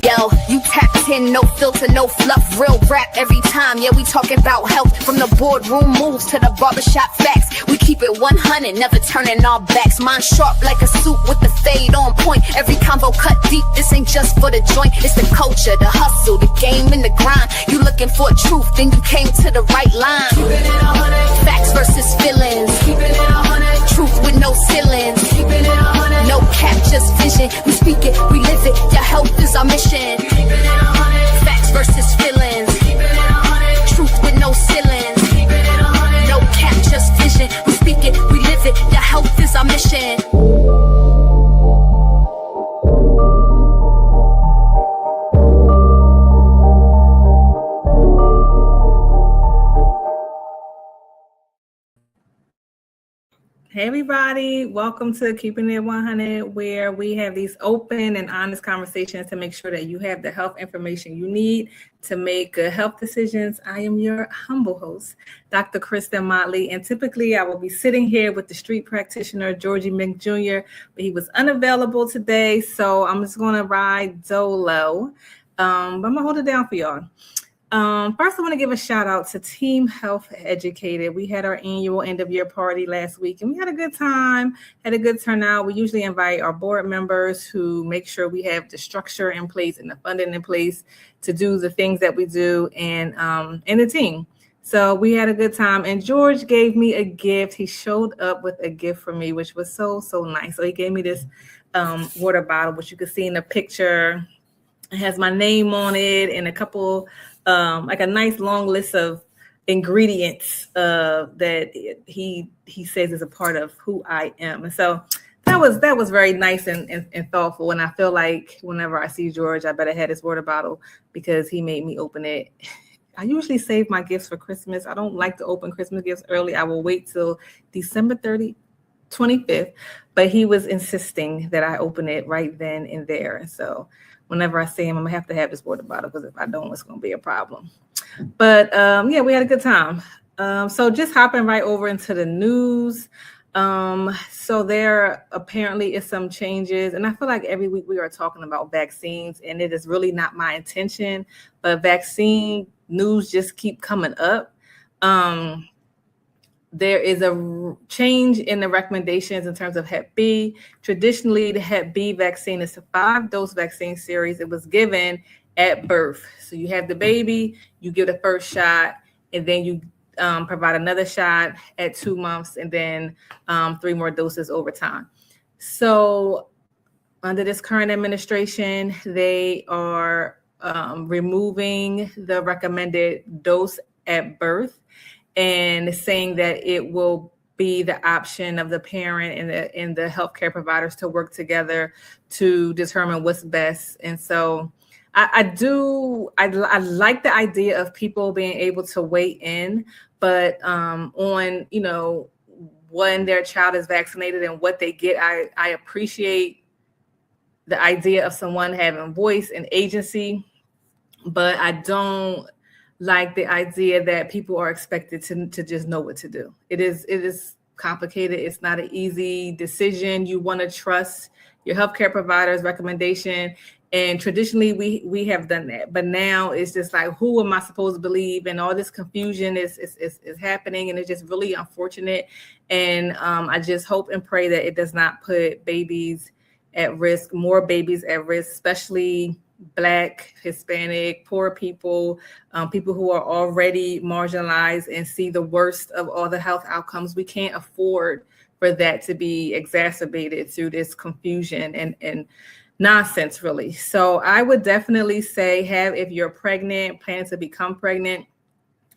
Yo, you tapped in, no filter, no fluff, real rap every time. Yeah, we talking about health, from the boardroom moves to the barbershop facts. We keep it 100, never turning our backs. Mine sharp like a suit with the fade on point. Every convo cut deep, this ain't just for the joint. It's the culture, the hustle, the game and the grind. You looking for truth, then you came to the right line. Keeping it 100, facts versus feelings. Keeping it 100, truth with no ceilings. Keeping it 100, no cap, just vision. We speak it, we live it, your health is our mission. Keeping it 100, facts versus feelings. Keeping it 100, truth with no ceilings. Keeping it 100, no cap, just vision. We speak it, we live it, your health is our mission. Hey everybody, welcome to Keeping It 100, where we have these open and honest conversations to make sure that you have the health information you need to make good health decisions. I am your humble host, Dr. Kristen Motley, and typically I will be sitting here with the street practitioner, Georgie Mink Jr., but he was unavailable today, so I'm just going to ride solo, but I'm going to hold it down for y'all. First, I want to give a shout out to Team Health Educated. We had our annual end of year party last week and we had a good time, had a good turnout. We usually invite our board members who make sure we have the structure in place and the funding in place to do the things that we do and the team. So we had a good time and George gave me a gift. He showed up with a gift for me, which was so nice. So he gave me this water bottle, which you can see in the picture. It has my name on it and a couple like a nice long list of ingredients that he says is a part of who I am. And so that was very nice and thoughtful. And I feel like whenever I see George, I better have this water bottle because he made me open it. I usually save my gifts for Christmas. I don't like to open Christmas gifts early. I will wait till December 25th, but he was insisting that I open it right then and there. And so whenever I see him, I'm gonna have to have this water bottle because if I don't, it's gonna be a problem. But yeah, we had a good time. So just hopping right over into the news. So there apparently is some changes, and I feel like every week we are talking about vaccines, and it is really not my intention, but vaccine news just keep coming up. There is a change in the recommendations in terms of Hep B. Traditionally, the Hep B vaccine is a 5-dose vaccine series. It was given at birth. So you have the baby, you give the first shot, and then you provide another shot at 2 months, and then 3 more doses over time. So under this current administration, they are removing the recommended dose at birth and saying that it will be the option of the parent and the healthcare providers to work together to determine what's best. And so I like the idea of people being able to weigh in, but on, when their child is vaccinated and what they get, I appreciate the idea of someone having voice and agency, but I don't like the idea that people are expected to just know what to do. It is complicated. It's not an easy decision. You want to trust your healthcare provider's recommendation. And traditionally we have done that. But now it's just like, who am I supposed to believe? And all this confusion is happening. And it's just really unfortunate. And I just hope and pray that it does not put babies at risk, more babies at risk, especially Black, Hispanic, poor people, people who are already marginalized and see the worst of all the health outcomes. We can't afford for that to be exacerbated through this confusion and nonsense, really. So I would definitely say if you're pregnant, planning to become pregnant,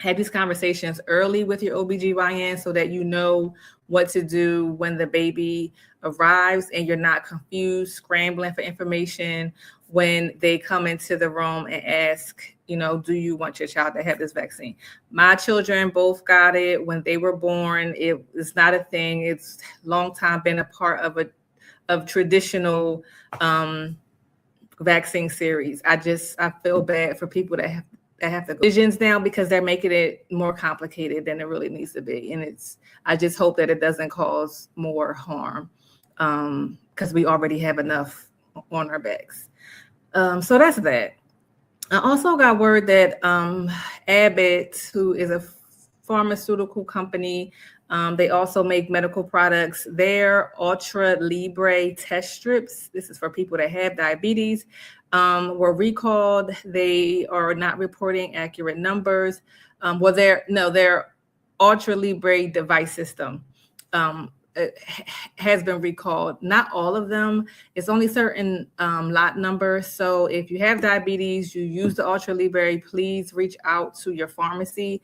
have these conversations early with your OBGYN so that you know what to do when the baby arrives and you're not confused, scrambling for information when they come into the room and ask, do you want your child to have this vaccine? My children both got it when they were born. It's not a thing. It's long time been a part of traditional vaccine series. I feel bad for people that have to go decisions now because they're making it more complicated than it really needs to be. And I just hope that it doesn't cause more harm because we already have enough on our backs. So that's that. I also got word that Abbott, who is a pharmaceutical company, they also make medical products. Their Ultra Libre test strips, this is for people that have diabetes, were recalled. They are not reporting accurate numbers. Their Ultra Libre device system has been recalled. Not all of them. It's only certain lot numbers. So if you have diabetes, you use the Ultra Libre, please reach out to your pharmacy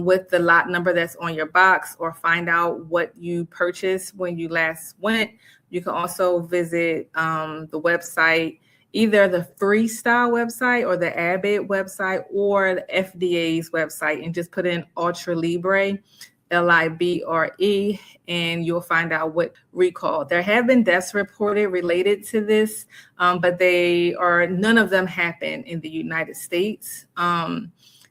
with the lot number that's on your box, or find out what you purchased when you last went. You can also visit the website, either the Freestyle website or the Abbott website or the FDA's website, and just put in Ultra Libre, Libre, and you'll find out what recall. There have been deaths reported related to this, but none of them happen in the United States.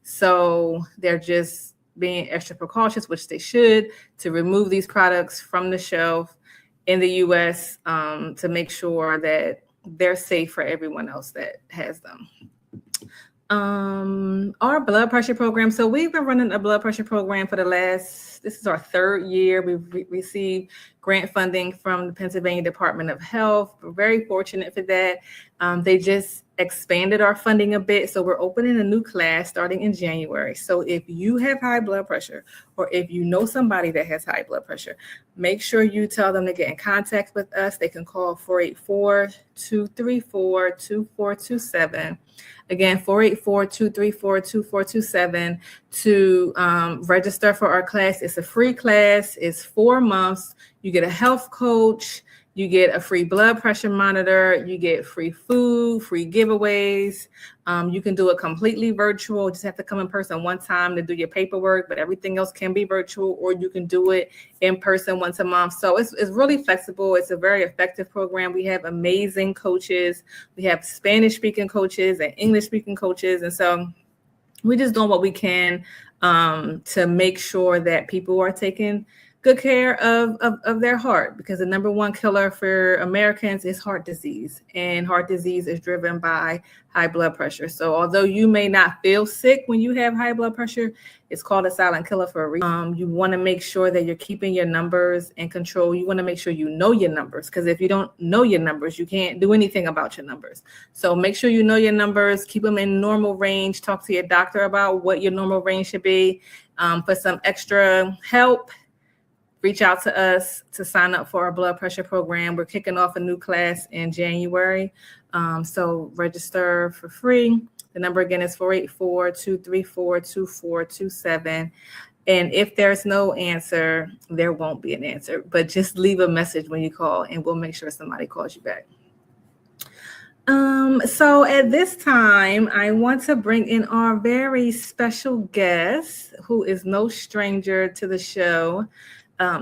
So they're just being extra precautious, which they should, to remove these products from the shelf in the US to make sure that they're safe for everyone else that has them. Our blood pressure program. So we've been running a blood pressure program for this is our third year. We've received grant funding from the Pennsylvania Department of Health. We're very fortunate for that. They just expanded our funding a bit. So we're opening a new class starting in January. So if you have high blood pressure, or if you know somebody that has high blood pressure, make sure you tell them to get in contact with us. They can call 484-234-2427. Again, 484-234-2427 to register for our class. It's a free class. It's 4 months. You get a health coach. You get a free blood pressure monitor. You get free food, free giveaways. You can do it completely virtual. You just have to come in person one time to do your paperwork, but everything else can be virtual, or you can do it in person once a month. So it's really flexible. It's a very effective program. We have amazing coaches. We have Spanish-speaking coaches and English-speaking coaches. And so we're just doing what we can to make sure that people are taking good care of their heart, because the number one killer for Americans is heart disease, and heart disease is driven by high blood pressure. So although you may not feel sick when you have high blood pressure, it's called a silent killer for a reason. You want to make sure that you're keeping your numbers in control. You want to make sure you know your numbers, because if you don't know your numbers, you can't do anything about your numbers. So make sure you know your numbers, keep them in normal range, talk to your doctor about what your normal range should be. For some extra help, reach out to us to sign up for our blood pressure program. We're kicking off a new class in January. So register for free. The number again is 484-234-2427. And if there's no answer, there won't be an answer, but just leave a message when you call and we'll make sure somebody calls you back. So at this time, I want to bring in our very special guest, who is no stranger to the show,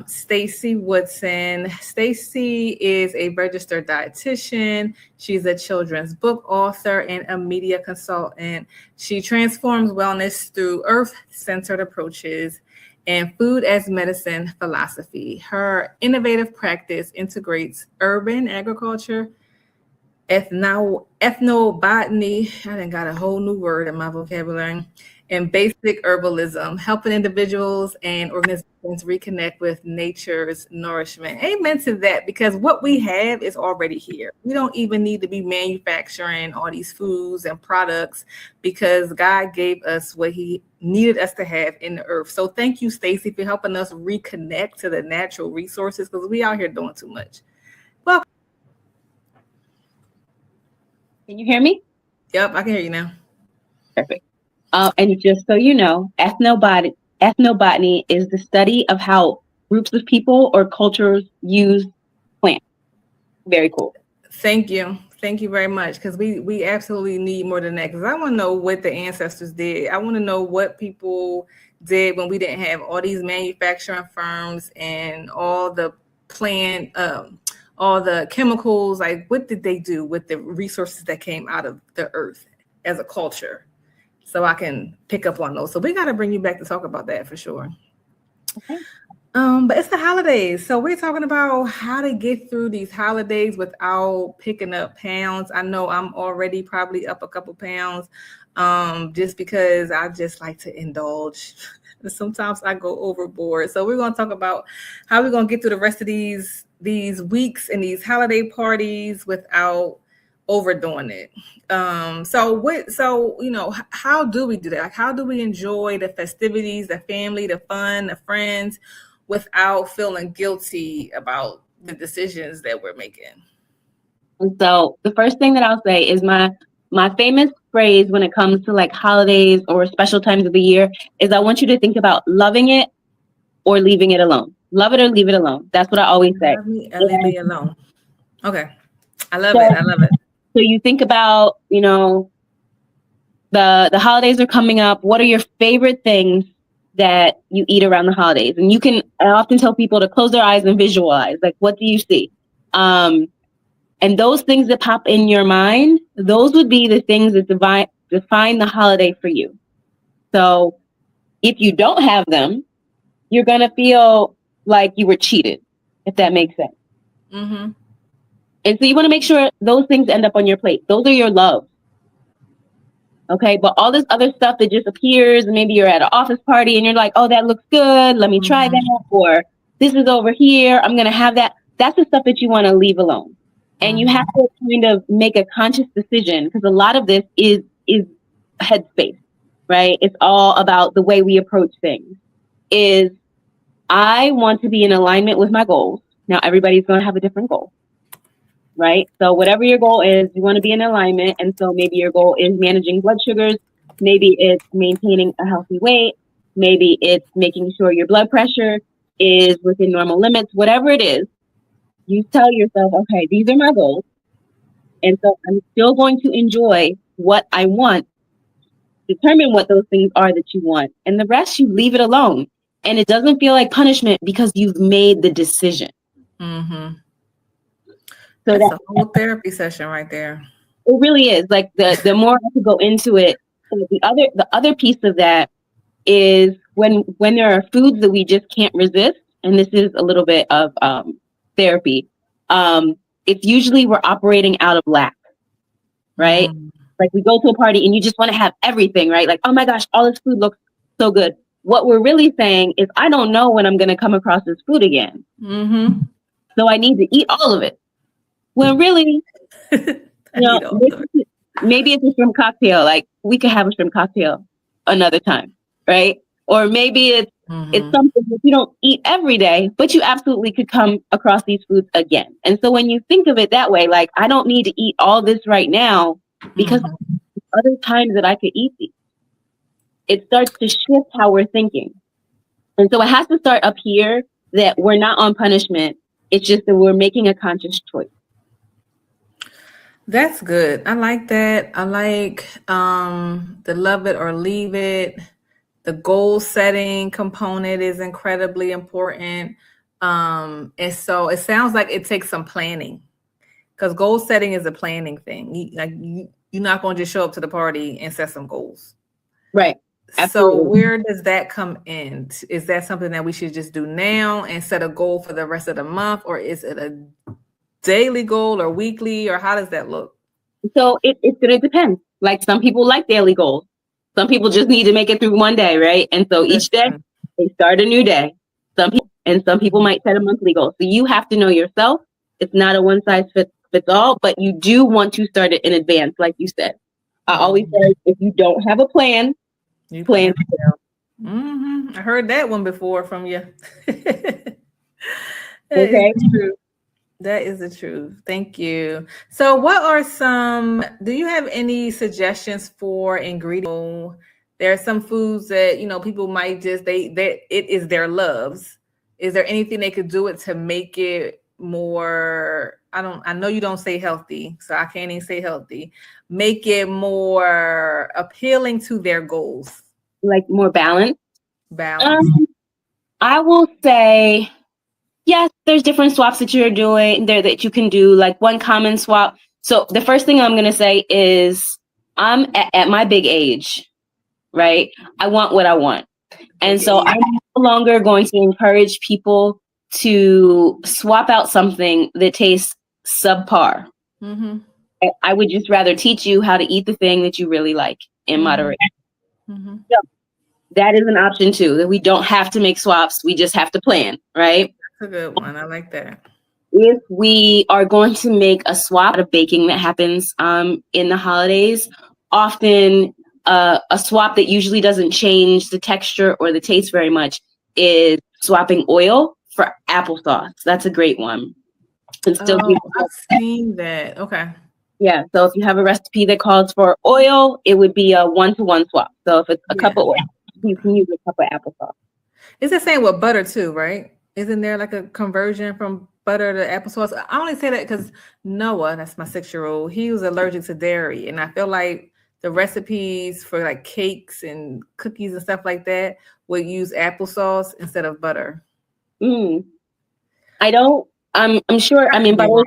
Stacey Woodson. Stacey is a registered dietitian. She's a children's book author and a media consultant. She transforms wellness through earth-centered approaches and food as medicine philosophy. Her innovative practice integrates urban agriculture, ethnobotany, I done got a whole new word in my vocabulary, and basic herbalism, helping individuals and organizations reconnect with nature's nourishment. Amen to that, because what we have is already here. We don't even need to be manufacturing all these foods and products, because God gave us what he needed us to have in the earth. So thank you, Stacey, for helping us reconnect to the natural resources, because we out here doing too much. Welcome. Can you hear me? Yep, I can hear you now. Perfect. And just so you know, ethnobotany is the study of how groups of people or cultures use plants. Very cool. Thank you. Thank you very much, because we absolutely need more than that, because I want to know what the ancestors did. I want to know what people did when we didn't have all these manufacturing firms and all the plant, all the chemicals. Like, what did they do with the resources that came out of the earth as a culture? So I can pick up on those. So we got to bring you back to talk about that for sure. Okay. But it's the holidays. So we're talking about how to get through these holidays without picking up pounds. I know I'm already probably up a couple pounds, just because I just like to indulge. Sometimes I go overboard. So we're going to talk about how we're going to get through the rest of these weeks and these holiday parties without overdoing it. How do we do that? Like, how do we enjoy the festivities, the family, the fun, the friends, without feeling guilty about the decisions that we're making? And so the first thing that I'll say is my famous phrase when it comes to like holidays or special times of the year is I want you to think about loving it or leaving it alone. Love it or leave it alone. That's what I always say. Love me or leave me alone. Okay. I love it. I love it. So you think about, the holidays are coming up. What are your favorite things that you eat around the holidays? And I often tell people to close their eyes and visualize, like, what do you see? And those things that pop in your mind, those would be the things that define the holiday for you. So if you don't have them, you're going to feel like you were cheated, if that makes sense. Mm-hmm. And so you want to make sure those things end up on your plate. Those are your loves. Okay. But all this other stuff that just appears, maybe you're at an office party and you're like, oh, that looks good. Let me try that. Or this is over here. I'm going to have that. That's the stuff that you want to leave alone. And you have to kind of make a conscious decision, because a lot of this is headspace, right? It's all about the way we approach things. Is I want to be in alignment with my goals. Now, everybody's going to have a different goal, right? So whatever your goal is, you want to be in alignment. And so maybe your goal is managing blood sugars. Maybe it's maintaining a healthy weight. Maybe it's making sure your blood pressure is within normal limits. Whatever it is, you tell yourself, okay, these are my goals. And so I'm still going to enjoy what I want. Determine what those things are that you want. And the rest, you leave it alone. And it doesn't feel like punishment because you've made the decision. Mm-hmm. So that's a whole therapy session right there. It really is. Like the more I could go into it, the other piece of that is when there are foods that we just can't resist, and this is a little bit of therapy. It's usually we're operating out of lack, right? Like we go to a party and you just want to have everything, right? Like, oh my gosh, all this food looks so good. What we're really saying is, I don't know when I'm going to come across this food again. Mm-hmm. So I need to eat all of it. When really, maybe it's a shrimp cocktail. Like we could have a shrimp cocktail another time, right? Or maybe it's something that you don't eat every day, but you absolutely could come across these foods again. And so when you think of it that way, like I don't need to eat all this right now because other times that I could eat these, it starts to shift how we're thinking. And so it has to start up here, that we're not on punishment. It's just that we're making a conscious choice. That's good. I like that. I like the love it or leave it. The goal setting component is incredibly important. And so it sounds like it takes some planning, because goal setting is a planning thing. You're not going to just show up to the party and set some goals. Right. Absolutely. So where does that come in? Is that something that we should just do now and set a goal for the rest of the month? Or is it a daily goal or weekly, or how does that look? So it's going to depend. Like some people like daily goals. Some people just need to make it through one day, right? And so each day they start a new day. Some people might set a monthly goal. So you have to know yourself. It's not a one size fits all, but you do want to start it in advance, like you said. I always say, if you don't have a plan, you plan. I heard that one before from you. Okay. True. That is the truth. Thank you. So do you have any suggestions for ingredients? There are some foods that, people might just, it is their loves. Is there anything they could do it to make it more, I know you don't say healthy, so I can't even say healthy. Make it more appealing to their goals. Like more balanced? Balance. I will say, yes, there's different swaps that you're doing there that you can do, like one common swap. So the first thing I'm going to say is I'm at my big age, right? I want what I want. And so I'm no longer going to encourage people to swap out something that tastes subpar. Mm-hmm. I would just rather teach you how to eat the thing that you really like in moderation. Mm-hmm. So that is an option too, that we don't have to make swaps. We just have to plan, right? That's a good one. I like that. If we are going to make a swap of baking that happens in the holidays, often a swap that usually doesn't change the texture or the taste very much is swapping oil for applesauce. That's a great one. And still I've seen that. Okay. Yeah, so if you have a recipe that calls for oil, it would be a 1-to-1 swap. So if it's a cup of oil, you can use a cup of applesauce. It's the same with butter too, right? Isn't there like a conversion from butter to applesauce? I only say that because Noah, that's my 6-year-old, he was allergic to dairy. And I feel like the recipes for like cakes and cookies and stuff like that would use applesauce instead of butter. I don't, I'm sure, I mean, butter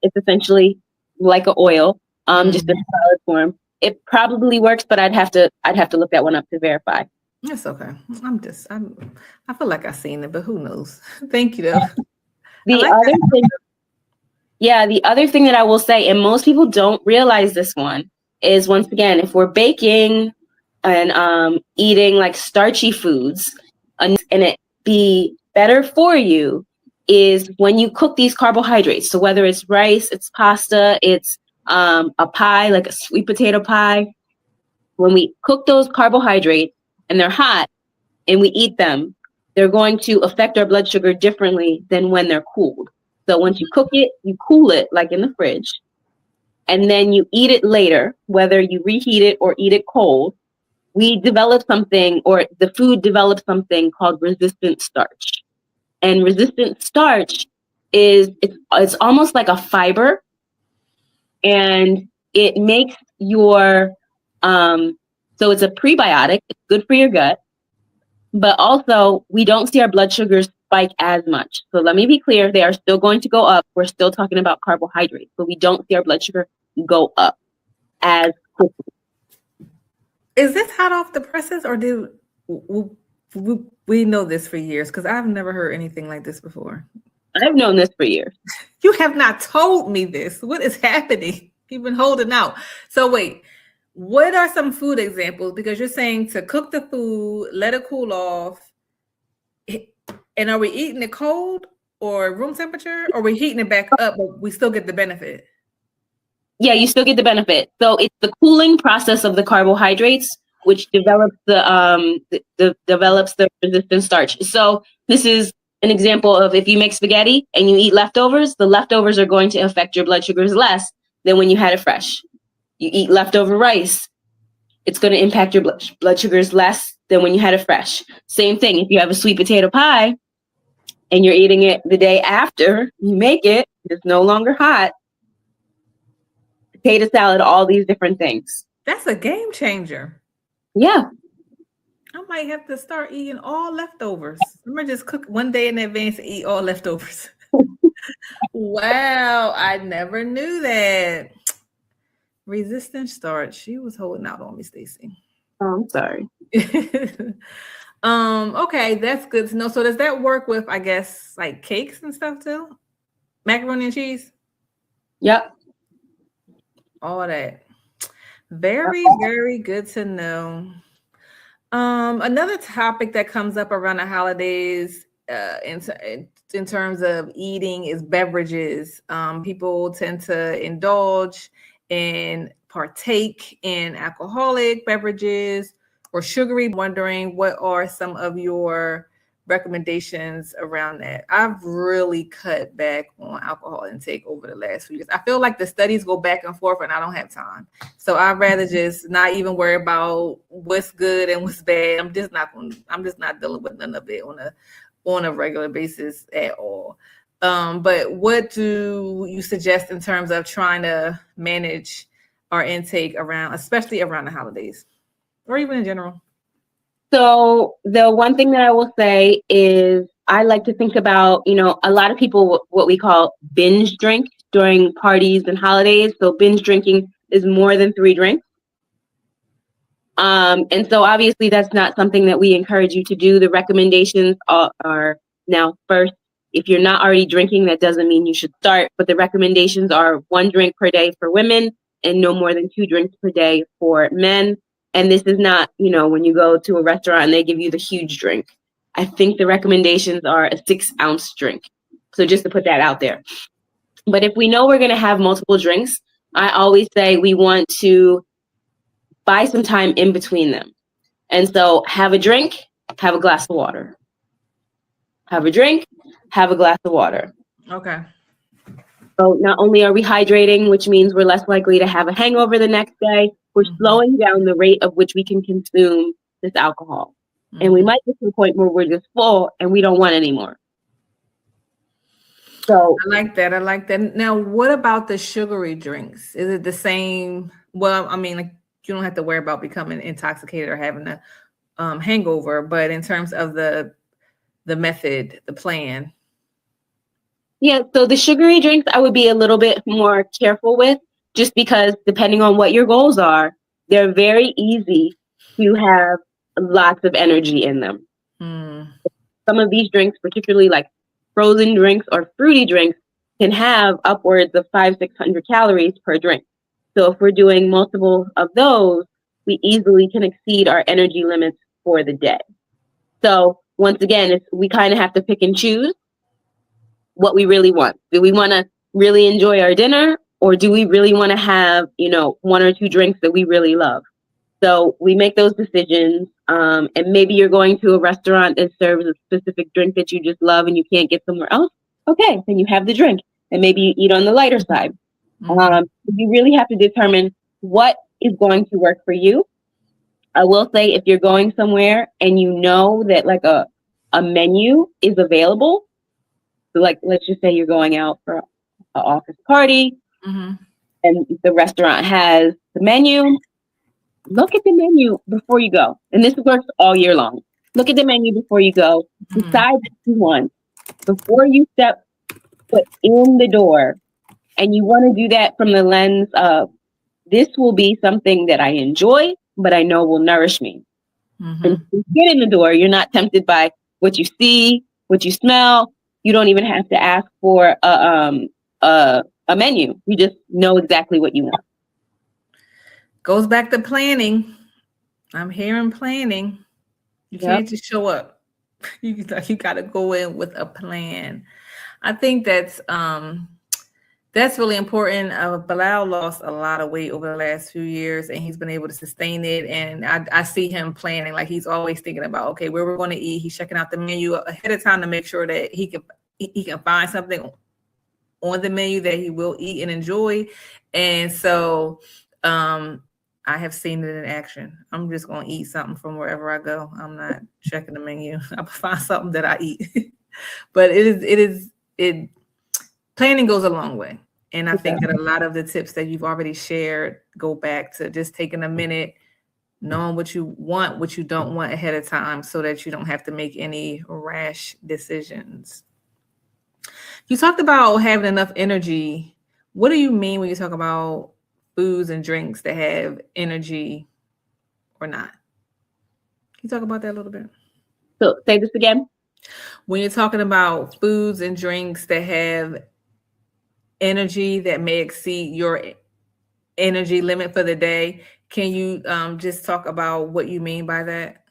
is essentially like an oil, just in solid form. It probably works, but I'd have to look that one up to verify. It's okay. I feel like I've seen it, but who knows? Thank you though. The other thing that I will say, and most people don't realize this one, is once again, if we're baking and eating like starchy foods and it be better for you, is when you cook these carbohydrates. So whether it's rice, it's pasta, it's a pie, like a sweet potato pie, when we cook those carbohydrates and they're hot and we eat them, they're going to affect our blood sugar differently than when they're cooled. So once you cook it, you cool it like in the fridge, and then you eat it later, whether you reheat it or eat it cold, we develop something, or the food develops something called resistant starch. And resistant starch it's almost like a fiber, and it makes your so it's a prebiotic. It's good for your gut, but also we don't see our blood sugars spike as much. So let me be clear, they are still going to go up. We're still talking about carbohydrates, but we don't see our blood sugar go up as quickly. Is this hot off the presses, or do we know this for years? Because I've never heard anything like this before. I've known this for years. You have not told me this. What is happening? You've been holding out. So wait, what are some food examples? Because you're saying to cook the food, let it cool off. And are we eating it cold or room temperature? Or are we heating it back up, but we still get the benefit? Yeah, you still get the benefit. So it's the cooling process of the carbohydrates which develops the resistant starch. So this is an example of if you make spaghetti and you eat leftovers, the leftovers are going to affect your blood sugars less than when you had it fresh. You eat leftover rice, it's going to impact your blood sugars less than when you had it fresh. Same thing, if you have a sweet potato pie and you're eating it the day after you make it, it's no longer hot. Potato salad, all these different things. That's a game changer. Yeah. I might have to start eating all leftovers. I'm gonna just cook one day in advance and eat all leftovers. Wow, I never knew that. Resistant starch. She was holding out on me, Stacey. Oh, I'm sorry. Okay, that's good to know. So does that work with, I guess, like cakes and stuff too? Macaroni and cheese? Yep. All that. Very, very good to know. Another topic that comes up around the holidays in terms of eating is beverages. People tend to indulge and partake in alcoholic beverages or sugary. Wondering what are some of your recommendations around that? I've really cut back on alcohol intake over the last few years. I feel like the studies go back and forth and I don't have time. So I'd rather just not even worry about what's good and what's bad. I'm just not dealing with none of it on a regular basis at all. But what do you suggest in terms of trying to manage our intake especially around the holidays or even in general? So the one thing that I will say is I like to think about, a lot of people, what we call binge drink during parties and holidays. So binge drinking is more than 3 drinks. And so obviously that's not something that we encourage you to do. The recommendations are now, first, if you're not already drinking, that doesn't mean you should start, but the recommendations are 1 drink per day for women and no more than 2 drinks per day for men. And this is not, when you go to a restaurant and they give you the huge drink. I think the recommendations are a 6-ounce drink. So just to put that out there. But if we know we're going to have multiple drinks, I always say we want to buy some time in between them. And so have a drink, have a glass of water. Have a drink, have a glass of water. Okay. So not only are we hydrating, which means we're less likely to have a hangover the next day, we're slowing down the rate of which we can consume this alcohol. And we might get to a point where we're just full and we don't want any more. So I like that. Now, what about the sugary drinks? Is it the same? Well, I mean, like, you don't have to worry about becoming intoxicated or having a hangover, but in terms of the method, the plan. Yeah, so the sugary drinks I would be a little bit more careful with, just because depending on what your goals are, they're very easy to have lots of energy in them. Some of these drinks, particularly like frozen drinks or fruity drinks, can have upwards of 500-600 calories per drink. So if we're doing multiple of those, we easily can exceed our energy limits for the day. So once again, we kind of have to pick and choose what we really want. Do we want to really enjoy our dinner, or do we really want to have, 1 or 2 drinks that we really love? So we make those decisions. And maybe you're going to a restaurant that serves a specific drink that you just love and you can't get somewhere else. Okay, then you have the drink, and maybe you eat on the lighter side. You really have to determine what is going to work for you. I will say, if you're going somewhere and you know that like a menu is available, so like let's just say you're going out for an office party and the restaurant has the menu, look at the menu before you go. And this works all year long. Look at the menu before you go. Decide what you want before you step foot in the door. And you want to do that from the lens of, this will be something that I enjoy, but I know will nourish me. And when you get in the door, you're not tempted by what you see, what you smell. You don't even have to ask for a menu. You just know exactly what you want. Goes back to planning. I'm hearing planning. You can't just show up. You got to go in with a plan. I think that's really important. Bilal lost a lot of weight over the last few years, and he's been able to sustain it. And I see him planning, like he's always thinking about, okay, where we're going to eat. He's checking out the menu ahead of time to make sure that he can find something on the menu that he will eat and enjoy. And so I have seen it in action. I'm just going to eat something from wherever I go. I'm not checking the menu. I'll find something that I eat. But planning goes a long way. And I think that a lot of the tips that you've already shared go back to just taking a minute, knowing what you want, what you don't want ahead of time, so that you don't have to make any rash decisions. You talked about having enough energy. What do you mean when you talk about foods and drinks that have energy or not? Can you talk about that a little bit? So say this again. When you're talking about foods and drinks that have energy that may exceed your energy limit for the day, can you just talk about what you mean by that?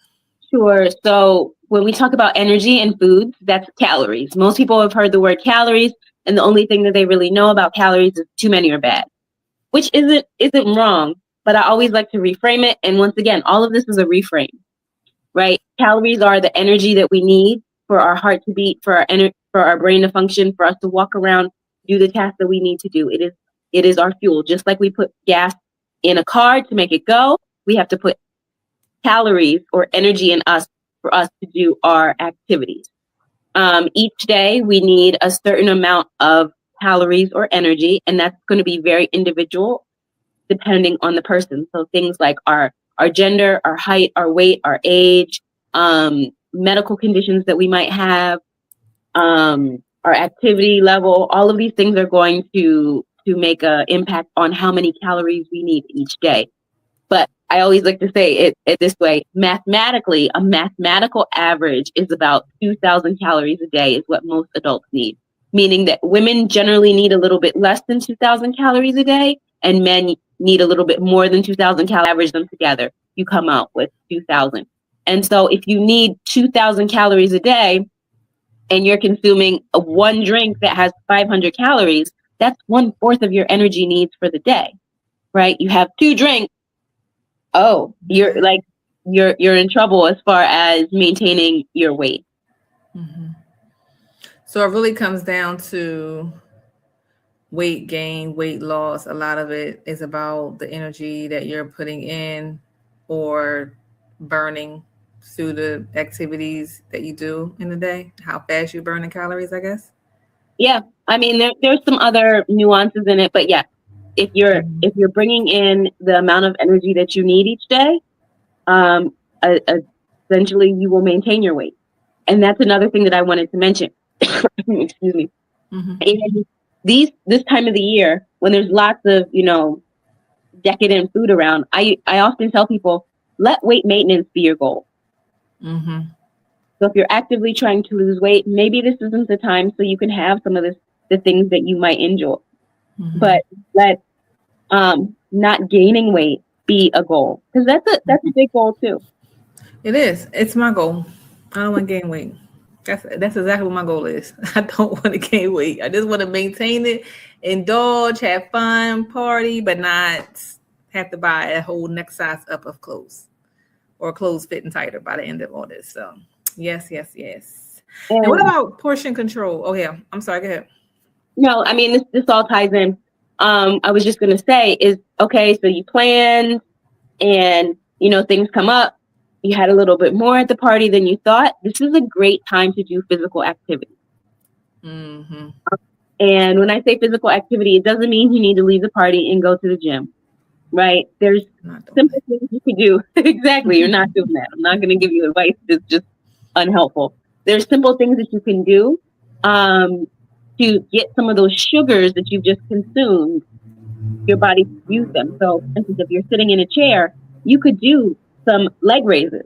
Sure. So when we talk about energy and foods, that's calories. Most people have heard the word calories, and the only thing that they really know about calories is too many are bad, which isn't wrong, but I always like to reframe it. And once again, all of this is a reframe, right? Calories are the energy that we need for our heart to beat, for our brain to function, for us to walk around, do the tasks that we need to do. It is our fuel. Just like we put gas in a car to make it go, we have to put calories or energy in us for us to do our activities. Each day we need a certain amount of calories or energy, and that's going to be very individual depending on the person. So things like our gender, our height, our weight, our age, medical conditions that we might have, our activity level, all of these things are going to make an impact on how many calories we need each day. But I always like to say it this way. Mathematically, a mathematical average is about 2,000 calories a day is what most adults need. Meaning that women generally need a little bit less than 2,000 calories a day, and men need a little bit more than 2,000 calories. Average them together, you come out with 2,000. And so if you need 2,000 calories a day and you're consuming one drink that has 500 calories, that's 1/4 of your energy needs for the day, right? You have 2 drinks. Oh, you're in trouble as far as maintaining your weight. Mm-hmm. So it really comes down to weight gain, weight loss. A lot of it is about the energy that you're putting in or burning through the activities that you do in the day, how fast you're burning calories, I guess. Yeah, I mean, there's some other nuances in it, but yeah, if you're bringing in the amount of energy that you need each day, essentially you will maintain your weight. And that's another thing that I wanted to mention. Excuse me. Mm-hmm. And this time of the year, when there's lots of, decadent food around, I often tell people, let weight maintenance be your goal. Mm-hmm. So if you're actively trying to lose weight, maybe this isn't the time so you can have some of the things that you might enjoy. Mm-hmm. But let not gaining weight be a goal, because that's a big goal too. It is. It's my goal. I don't want to gain weight. That's exactly what my goal is. I don't want to gain weight. I just want to maintain it, indulge, have fun, party, but not have to buy a whole next size up of clothes or clothes fitting tighter by the end of all this. So yes. And what about portion control? Oh yeah, I'm sorry. Go ahead. No, I mean this all ties in. I was just gonna say is okay. So you planned, and things come up. You had a little bit more at the party than you thought. This is a great time to do physical activity. Mm-hmm. And when I say physical activity, it doesn't mean you need to leave the party and go to the gym, right? There's simple things you can do. Exactly. You're not doing that. I'm not going to give you advice that's just unhelpful. There's simple things that you can do to get some of those sugars that you've just consumed, your body to use them. So, for instance, if you're sitting in a chair, you could do some leg raises,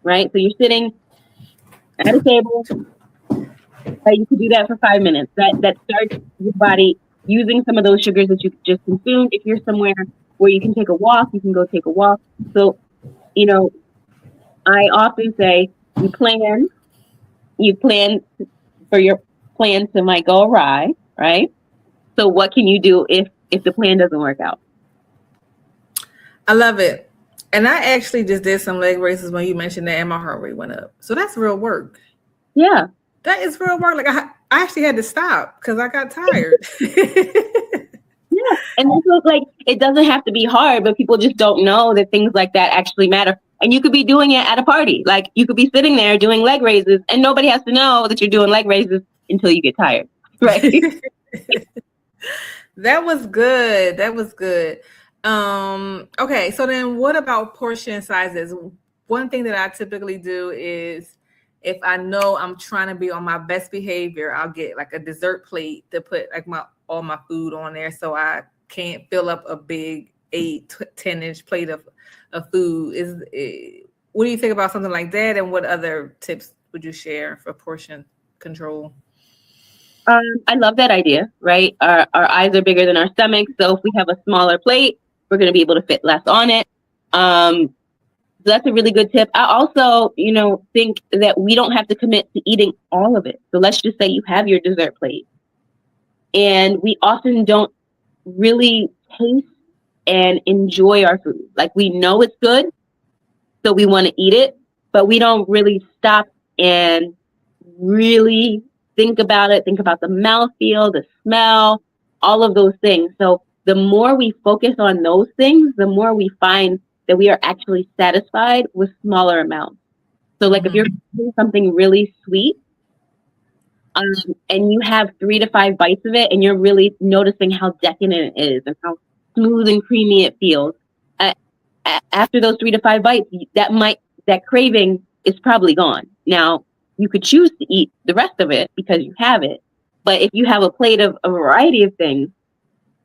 right? So you're sitting at a table, you could do that for 5 minutes. That starts your body using some of those sugars that you just consumed. If you're somewhere where you can take a walk, you can go take a walk. So, I often say you plan for your plan to might go awry, right? So what can you do if the plan doesn't work out? I love it. And I actually just did some leg raises when you mentioned that, and my heart rate went up. So that's real work. Yeah. That is real work. Like I actually had to stop because I got tired. Yeah. And that's like, it doesn't have to be hard, but people just don't know that things like that actually matter. And you could be doing it at a party. Like you could be sitting there doing leg raises and nobody has to know that you're doing leg raises until you get tired. Right. That was good. Okay, so then what about portion sizes? One thing that I typically do is if I know I'm trying to be on my best behavior, I'll get like a dessert plate to put like all my food on there so I can't fill up a big 8-10-inch plate of food. What do you think about something like that, and what other tips would you share for portion control? I love that idea, right? Our eyes are bigger than our stomachs, so if we have a smaller plate, we're going to be able to fit less on it. So that's a really good tip. I also, think that we don't have to commit to eating all of it. So let's just say you have your dessert plate, and we often don't really taste and enjoy our food. Like we know it's good, so we want to eat it, but we don't really stop and really think about it, think about the mouthfeel, the smell, all of those things. So the more we focus on those things, the more we find that we are actually satisfied with smaller amounts. So like if you're doing something really sweet, and you have 3 to 5 bites of it, and you're really noticing how decadent it is and how smooth and creamy it feels, after those 3 to 5 bites, that craving is probably gone. Now, you could choose to eat the rest of it because you have it. But if you have a plate of a variety of things,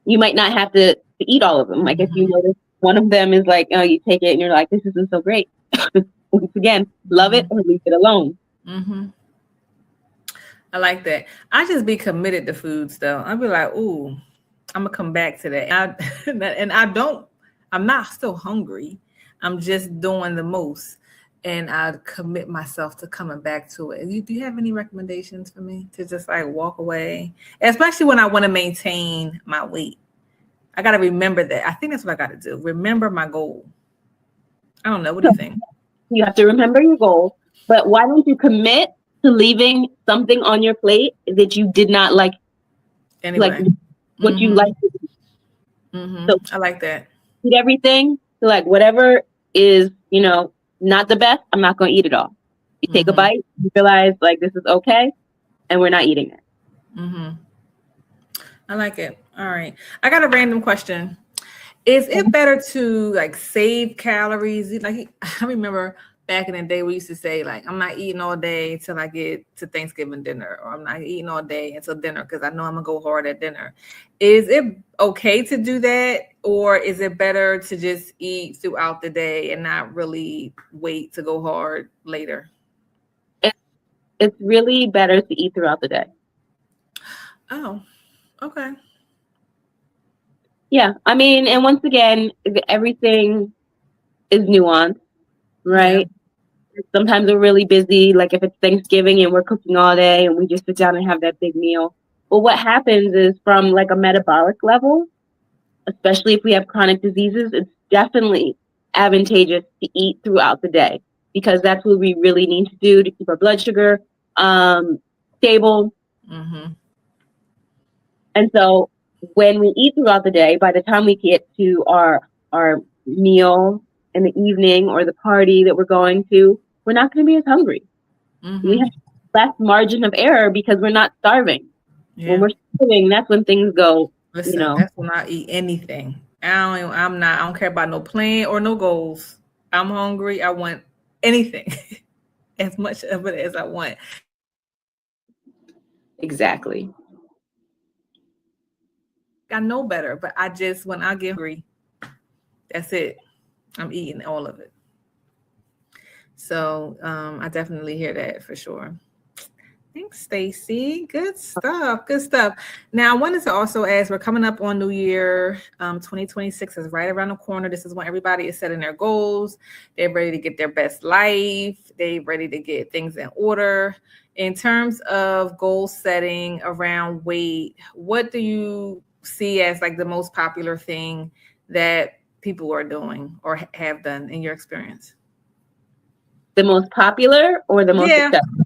you might not have to eat all of them. Like if you notice One of them is like, oh, you take it and you're like, this isn't so great. Once again, love it or leave it alone. Mm-hmm. I like that. I just be committed to foods though. I'll be like, ooh, I'm gonna come back to that. I'm not still hungry. I'm just doing the most. And I'd commit myself to coming back to it. Do you have any recommendations for me to just like walk away? Especially when I want to maintain my weight. I got to remember that. I think that's what I got to do. Remember my goal. I don't know. What do you think? You have to remember your goal, but why don't you commit to leaving something on your plate that you did not like? Anyway. Like what you like to do. Mm-hmm. So I like that. Eat everything. So like whatever is, not the best, I'm not going to eat it all. You take a bite, you realize like this is okay, and we're not eating it. Mm-hmm. I like it. All right. I got a random question. Is it better to like save calories? Like I remember back in the day, we used to say like, I'm not eating all day till I get to Thanksgiving dinner, or I'm not eating all day until dinner because I know I'm gonna go hard at dinner. Is it okay to do that, or is it better to just eat throughout the day and not really wait to go hard later? It's really better to eat throughout the day. Oh, okay. Yeah, I mean, and once again, everything is nuanced, right? Yeah. Sometimes we're really busy, like if it's Thanksgiving and we're cooking all day and we just sit down and have that big meal. But what happens is from like a metabolic level, especially if we have chronic diseases, it's definitely advantageous to eat throughout the day because that's what we really need to do to keep our blood sugar stable. Mm-hmm. And so when we eat throughout the day, by the time we get to our meal in the evening or the party that we're going to, we're not going to be as hungry. Mm-hmm. We have less margin of error because we're not starving. Yeah. When we're starving, that's when things go. Listen, that's when I eat anything. I don't care about no plan or no goals. I'm hungry. I want anything, as much of it as I want. Exactly. I know better, but when I get hungry, that's it. I'm eating all of it. So I definitely hear that for sure. Thanks, Stacy. Good stuff. Good stuff. Now, I wanted to also ask, we're coming up on New Year. 2026 is right around the corner. This is when everybody is setting their goals. They're ready to get their best life. They're ready to get things in order. In terms of goal setting around weight, what do you see as like the most popular thing that people are doing or have done in your experience? The most popular or the most successful?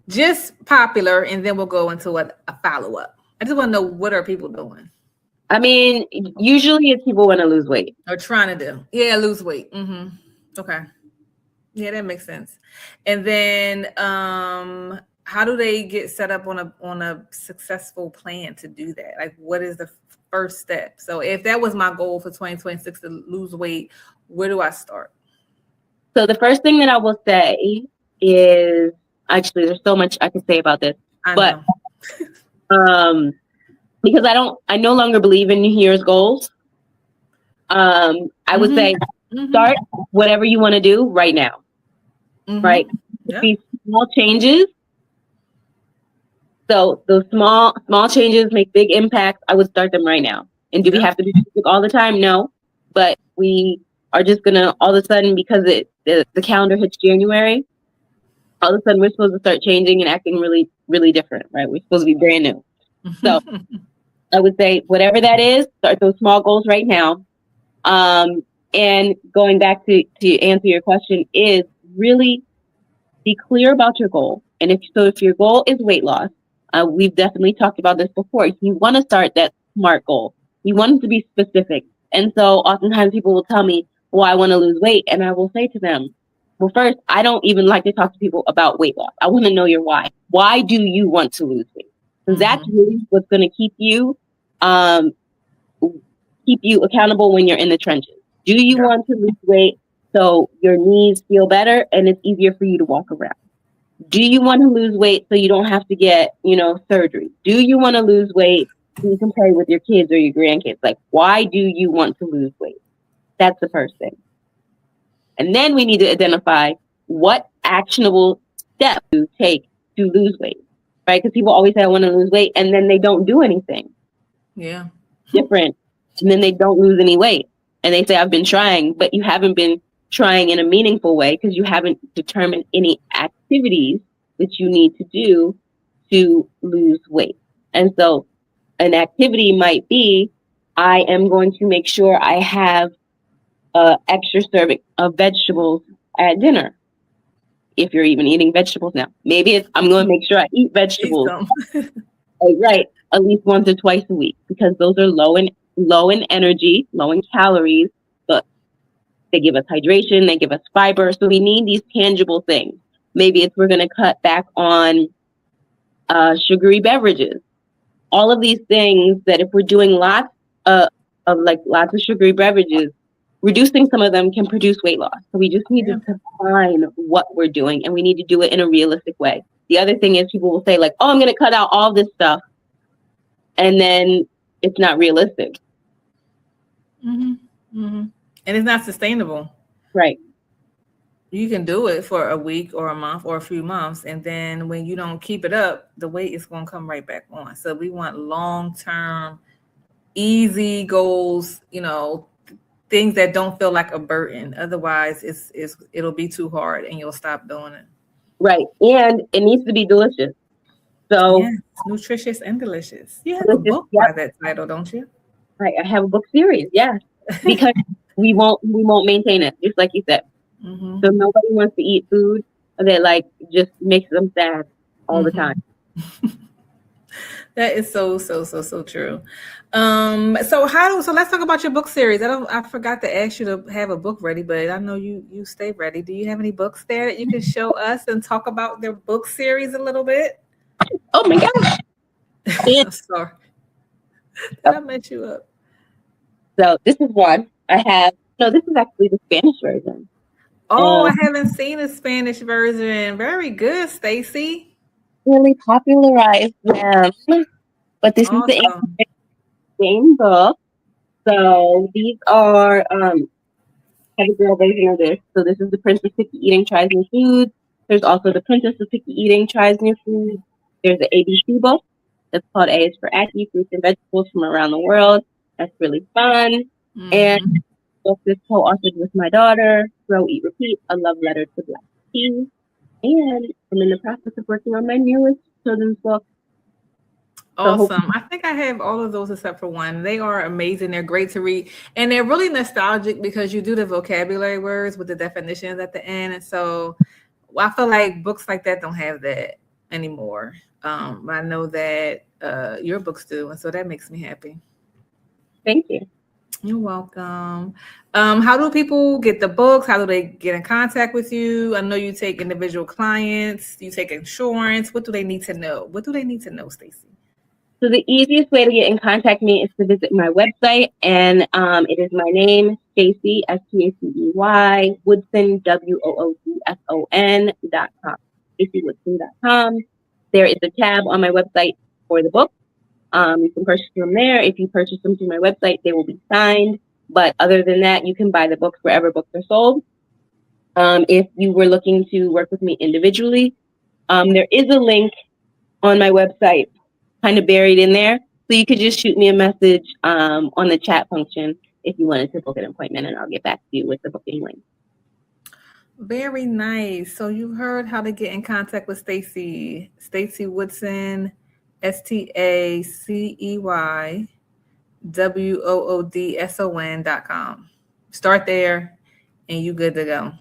Just popular, and then we'll go into a follow-up. I just want to know, what are people doing? I mean, usually it's people want to lose weight. Or trying to do. Yeah, lose weight. Mm-hmm. Okay. Yeah, that makes sense. And then how do they get set up on a successful plan to do that? Like, what is the first step? So if that was my goal for 2026 to lose weight, where do I start? So the first thing that I will say is, actually, there's so much I could say about this, but because I no longer believe in New Year's goals. I would say start whatever you want to do right now, right? Yeah. These small changes. So those small changes make big impacts. I would start them right now. And do we have to do it all the time? No, but we are just gonna all of a sudden, because the calendar hits January, all of a sudden we're supposed to start changing and acting really, really different, right? We're supposed to be brand new. So I would say whatever that is, start those small goals right now. And going back to answer your question, is really be clear about your goal. And if your goal is weight loss, we've definitely talked about this before. You want to start that SMART goal. You want it to be specific. And so oftentimes people will tell me, well, I want to lose weight. And I will say to them, well, first, I don't even like to talk to people about weight loss. I want to know your why. Why do you want to lose weight? Because that's really what's going to keep you accountable when you're in the trenches. Do you want to lose weight so your knees feel better and it's easier for you to walk around? Do you want to lose weight so you don't have to get, surgery? Do you want to lose weight so you can play with your kids or your grandkids? Like, why do you want to lose weight? That's the first thing. And then we need to identify what actionable steps to take to lose weight, right? Because people always say, I want to lose weight, and then they don't do anything different. And then they don't lose any weight. And they say, I've been trying, but you haven't been trying in a meaningful way because you haven't determined any activities that you need to do to lose weight. And so an activity might be, I am going to make sure I have extra serving of vegetables at dinner. If you're even eating vegetables now, maybe it's, I'm going to make sure I eat vegetables, right, at least once or twice a week, because those are low in energy, low in calories, but they give us hydration, they give us fiber. So we need these tangible things. Maybe it's we're going to cut back on sugary beverages. All of these things that if we're doing lots of sugary beverages, reducing some of them can produce weight loss. So we just need to define what we're doing, and we need to do it in a realistic way. The other thing is people will say like, oh, I'm going to cut out all this stuff. And then it's not realistic. And it's not sustainable. Right. You can do it for a week or a month or a few months. And then when you don't keep it up, the weight is going to come right back on. So we want long-term, easy goals, things that don't feel like a burden. Otherwise, it'll be too hard and you'll stop doing it. Right. And it needs to be delicious. So yes, nutritious and delicious. You have a book by that title, don't you? Right. I have a book series. Yeah. Because we won't maintain it, just like you said. So nobody wants to eat food that just makes them sad all the time. That is so true. So let's talk about your book series. I forgot to ask you to have a book ready, but I know you stay ready. Do you have any books there that you can show us and talk about their book series a little bit? Oh my gosh. I'm sorry. Did I mess you up? So this is one I have. No, this is actually the Spanish version. Oh, I haven't seen the Spanish version. Very good, Stacy. Really popularized them. But this is the same book. So these are have a girl version of this. So this is the Princess Picky Eating Tries New Foods. There's also the Princess of Picky Eating Tries New Foods. There's the ABC book that's called A is for Aki, Fruits and Vegetables from Around the World. That's really fun. And book is co-authored with my daughter, Grow, Eat, Repeat, A Love Letter to Black Tea. And I'm in the process of working on my newest children's book. Awesome. I think I have all of those except for one. They are amazing. They're great to read. And they're really nostalgic because you do the vocabulary words with the definitions at the end. And so I feel like books like that don't have that anymore. I know that your books do. And so that makes me happy. Thank you. You're welcome. How do people get the books? How do they get in contact with you? I know you take individual clients. You take insurance. What do they need to know? What do they need to know, Stacy? So the easiest way to get in contact with me is to visit my website, and it is my name, Stacey, Stacey, Woodson, WOODSON.com, StaceyWoodson.com. There is a tab on my website for the book. You can purchase them there. If you purchase them through my website, they will be signed. But other than that, you can buy the books wherever books are sold. If you were looking to work with me individually, there is a link on my website kind of buried in there. So you could just shoot me a message on the chat function if you wanted to book an appointment, and I'll get back to you with the booking link. Very nice. So you heard how to get in contact with Stacy. Stacey Woodson, StaceyWoodson.com. Start there and you good to go.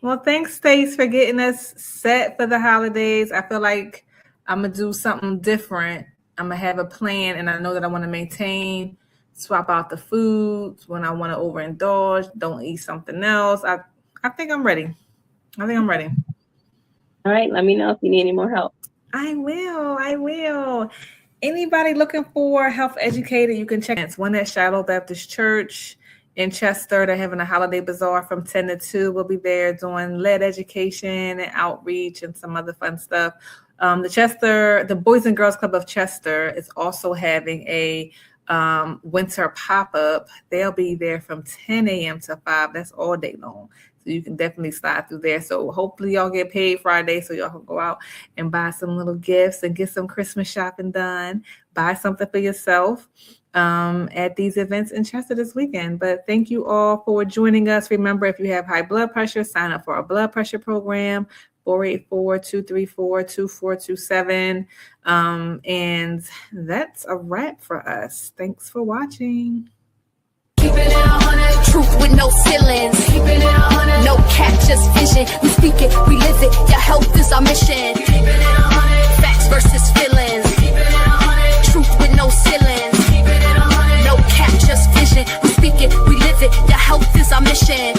Well, thanks, Stace, for getting us set for the holidays. I feel like I'm going to do something different. I'm going to have a plan, and I know that I want to maintain, swap out the foods when I want to overindulge, don't eat something else. I think I'm ready. All right. Let me know if you need any more help. I will. Anybody looking for a health educator, you can check it's one at Shiloh Baptist Church in Chester. They're having a holiday bazaar from 10 to 2. We'll be there doing lead education and outreach and some other fun stuff. The Boys and Girls Club of Chester is also having a winter pop-up. They'll be there from 10 a.m. to 5. That's all day long. So you can definitely slide through there. So hopefully y'all get paid Friday so y'all can go out and buy some little gifts and get some Christmas shopping done. Buy something for yourself at these events in Chester this weekend. But thank you all for joining us. Remember, if you have high blood pressure, sign up for our blood pressure program, 484-234-2427. And that's a wrap for us. Thanks for watching. Keeping it 100, truth with no feelings. Keeping it 100, no cap, just vision. We speak it, we live it. Your health is our mission. Keeping it 100, facts versus feelings. Keeping it 100, truth with no ceilings. Keeping it 100, no cap, just vision. We speak it, we live it. Your health is our mission.